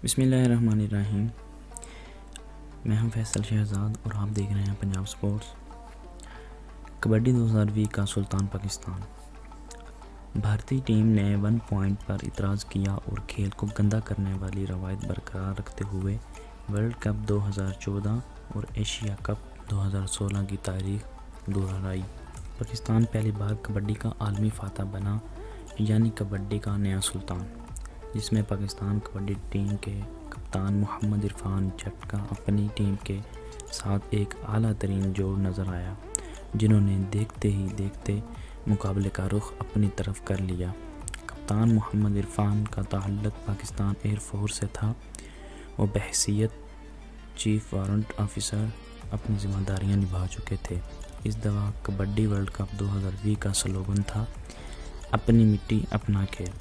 بسم اللہ الرحمن الرحیم۔ میں ہوں فیصل شہزاد اور آپ دیکھ رہے ہیں پنجاب سپورٹس۔ کبڈی 2020 کا سلطان پاکستان۔ بھارتی ٹیم نے 1 پوائنٹ پر اعتراض کیا اور کھیل کو گندا کرنے والی روایت برقرار رکھتے ہوئے ورلڈ کپ 2014 اور ایشیا کپ 2016 کی تاریخ دہرائی۔ پاکستان پہلی بار کبڈی کا عالمی فاتح بنا، یعنی کبڈی کا نیا سلطان، جس میں پاکستان کبڈی ٹیم کے کپتان محمد عرفان جٹ کا اپنی ٹیم کے ساتھ ایک اعلیٰ ترین جوڑ نظر آیا، جنہوں نے دیکھتے ہی دیکھتے مقابلے کا رخ اپنی طرف کر لیا۔ کپتان محمد عرفان کا تعلق پاکستان ایئر فورس سے تھا۔ وہ بحیثیت چیف وارنٹ آفیسر اپنی ذمہ داریاں نبھا چکے تھے۔ اس دفعہ کبڈی ورلڈ کپ 2020 کا سلوگن تھا اپنی مٹی اپنا کھیل۔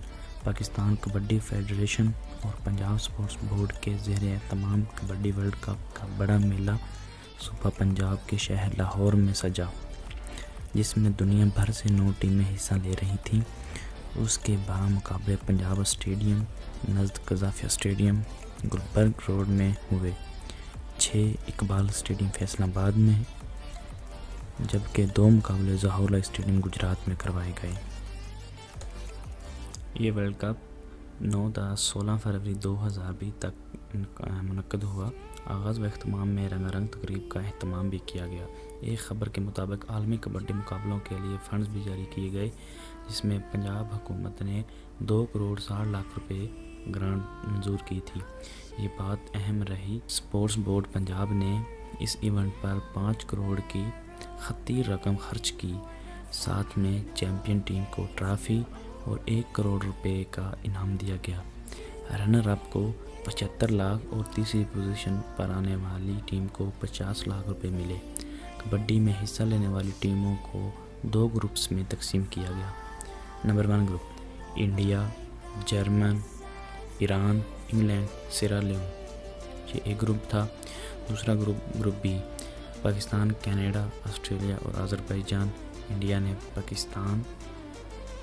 پاکستان کبڈی فیڈریشن اور پنجاب سپورٹس بورڈ کے زیر اہتمام کبڈی ورلڈ کپ کا بڑا میلہ صوبہ پنجاب کے شہر لاہور میں سجا، جس میں دنیا بھر سے 9 ٹیمیں حصہ لے رہی تھیں۔ اس کے 12 مقابلے پنجاب اسٹیڈیم نزد قذافی اسٹیڈیم گلبرگ روڈ میں ہوئے، 6 اقبال اسٹیڈیم فیصل آباد میں، جبکہ 2 مقابلے ظاہراللہ اسٹیڈیم گجرات میں کروائے گئے۔ یہ ورلڈ کپ 9 تا 16 فروری 2020 تک منعقد ہوا۔ آغاز و اختتام میں رنگا رنگ تقریب کا اہتمام بھی کیا گیا۔ ایک خبر کے مطابق عالمی کبڈی مقابلوں کے لیے فنڈز بھی جاری کیے گئے، جس میں پنجاب حکومت نے 2 کروڑ 60 لاکھ روپے گرانٹ منظور کی تھی۔ یہ بات اہم رہی۔ سپورٹس بورڈ پنجاب نے اس ایونٹ پر 5 کروڑ کی خطی رقم خرچ کی، ساتھ میں چیمپئن ٹیم کو ٹرافی اور 1 کروڑ روپے کا انعام دیا گیا۔ رنر اپ کو 75 لاکھ اور تیسری پوزیشن پر آنے والی ٹیم کو 50 لاکھ روپے ملے۔ کبڈی میں حصہ لینے والی ٹیموں کو 2 گروپس میں تقسیم کیا گیا۔ Number 1 group: India, German, Iran, England, Sierra Leone, یہ ایک گروپ تھا۔ دوسرا group B: Pakistan, Canada, Australia اور آذربائیجان۔ انڈیا نے پاکستان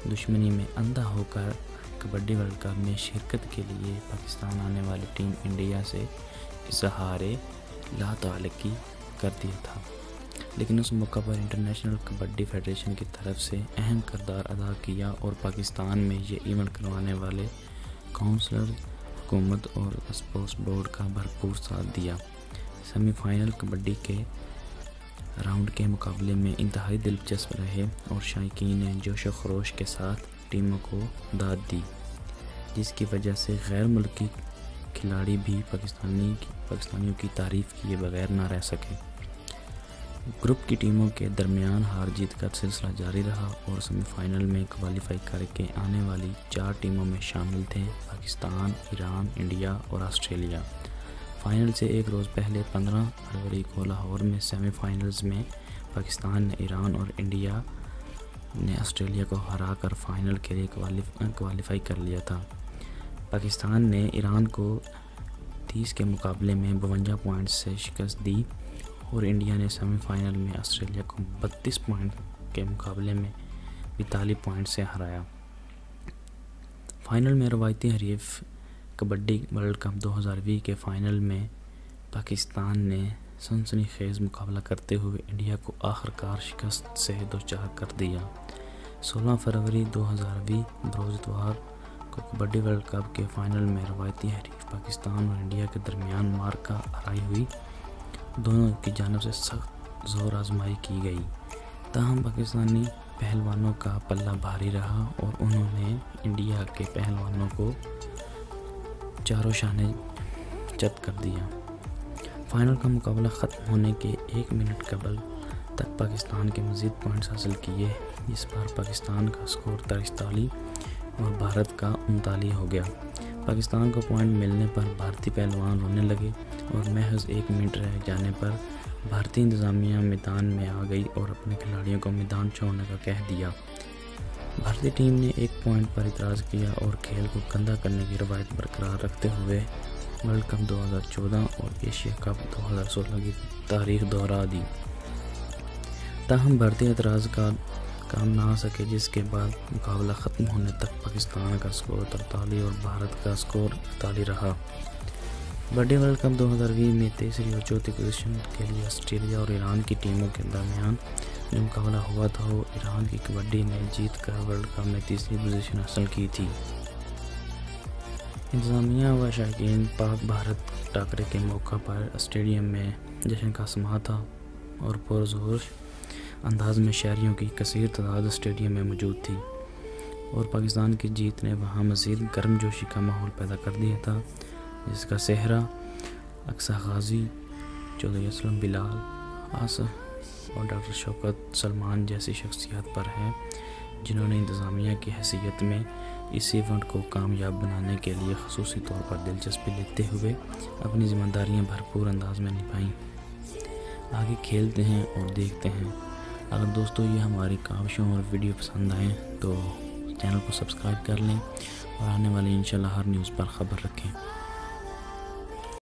دشمنی میں اندھا ہو کر کبڈی ورلڈ کپ میں شرکت کے لیے پاکستان آنے والی ٹیم انڈیا سے اظہار لا تعلقی کر دیا تھا، لیکن اس موقع پر انٹرنیشنل کبڈی فیڈریشن کی طرف سے اہم کردار ادا کیا اور پاکستان میں یہ ایونٹ کروانے والے کونسلر، حکومت اور اسپورٹس بورڈ کا بھرپور ساتھ دیا۔ سیمی فائنل کبڈی کے راؤنڈ کے مقابلے میں انتہائی دلچسپ رہے اور شائقین نے جوش و خروش کے ساتھ ٹیموں کو داد دی، جس کی وجہ سے غیر ملکی کھلاڑی بھی پاکستانیوں کی تعریف کیے بغیر نہ رہ سکے۔ گروپ کی ٹیموں کے درمیان ہار جیت کا سلسلہ جاری رہا اور سیمی فائنل میں کوالیفائی کر کے آنے والی 4 ٹیموں میں شامل تھے پاکستان، ایران، انڈیا اور آسٹریلیا۔ فائنل سے ایک روز پہلے 15 فروری کو لاہور میں سیمی فائنلز میں پاکستان نے ایران اور انڈیا نے آسٹریلیا کو ہرا کر فائنل کے لیے کوالیفائی کر لیا تھا۔ پاکستان نے ایران کو 30 کے مقابلے میں 52 پوائنٹس سے شکست دی اور انڈیا نے سیمی فائنل میں آسٹریلیا کو 32 پوائنٹ کے مقابلے میں 42 پوائنٹ سے ہرایا۔ فائنل میں روایتی حریف کبڈی ورلڈ کپ 2020 کے فائنل میں پاکستان نے سنسنی خیز مقابلہ کرتے ہوئے انڈیا کو آخرکار شکست سے دوچار کر دیا۔ 16 فروری 2020 بروز اتوار کو کبڈی ورلڈ کپ کے فائنل میں روایتی حریف پاکستان اور انڈیا کے درمیان معرکہ آرائی ہوئی۔ دونوں کی جانب سے سخت زور آزمائی کی گئی، تاہم پاکستانی پہلوانوں کا پلہ بھاری رہا اور انہوں نے انڈیا کے پہلوانوں کو چاروں شانے چت کر دیا۔ فائنل کا مقابلہ ختم ہونے کے 1 منٹ قبل تک پاکستان کے مزید پوائنٹس حاصل کیے، جس پر پاکستان کا سکور 43 اور بھارت کا 39 ہو گیا۔ پاکستان کو پوائنٹ ملنے پر بھارتی پہلوان رونے لگے اور محض 1 منٹ رہ جانے پر بھارتی انتظامیہ میدان میں آ گئی اور اپنے کھلاڑیوں کو میدان چھوڑنے کا کہہ دیا۔ بھارتی ٹیم نے 1 پوائنٹ پر اعتراض کیا اور کھیل کو گندا کرنے کی روایت برقرار رکھتے ہوئے ورلڈ کپ 2014 اور ایشیا کپ 2016 کی تاریخ دہرا دی۔ تاہم بھارتی اعتراض کا کام نہ آ سکے، جس کے بعد مقابلہ ختم ہونے تک پاکستان کا سکور 43 اور بھارت کا سکور 41 رہا۔ کبڈی ورلڈ کپ 2020 میں تیسری اور چوتھی پوزیشن کے لیے آسٹریلیا اور ایران کی ٹیموں کے درمیان جو مقابلہ ہوا تھا وہ ایران کی کبڈی نے جیت کر ورلڈ کپ میں تیسری پوزیشن حاصل کی تھی۔ انتظامیہ و شائقین پاک بھارت ٹاکرے کے موقع پر اسٹیڈیم میں جشن کا سماں تھا اور پرزور انداز میں شہریوں کی کثیر تعداد اسٹیڈیم میں موجود تھی اور پاکستان کی جیت نے وہاں مزید گرم جوشی کا ماحول پیدا کر دیا تھا، جس کا سہرا اقصی غازی، چودھری اسلم بلال، آصف اور ڈاکٹر شوکت سلمان جیسی شخصیات پر ہے، جنہوں نے انتظامیہ کی حیثیت میں اس ایونٹ کو کامیاب بنانے کے لیے خصوصی طور پر دلچسپی لیتے ہوئے اپنی ذمہ داریاں بھرپور انداز میں نبھائیں۔ آگے کھیلتے ہیں اور دیکھتے ہیں۔ اگر دوستو یہ ہماری کاوشوں اور ویڈیو پسند آئیں تو چینل کو سبسکرائب کر لیں اور آنے والی انشاءاللہ ہر نیوز پر خبر رکھیں۔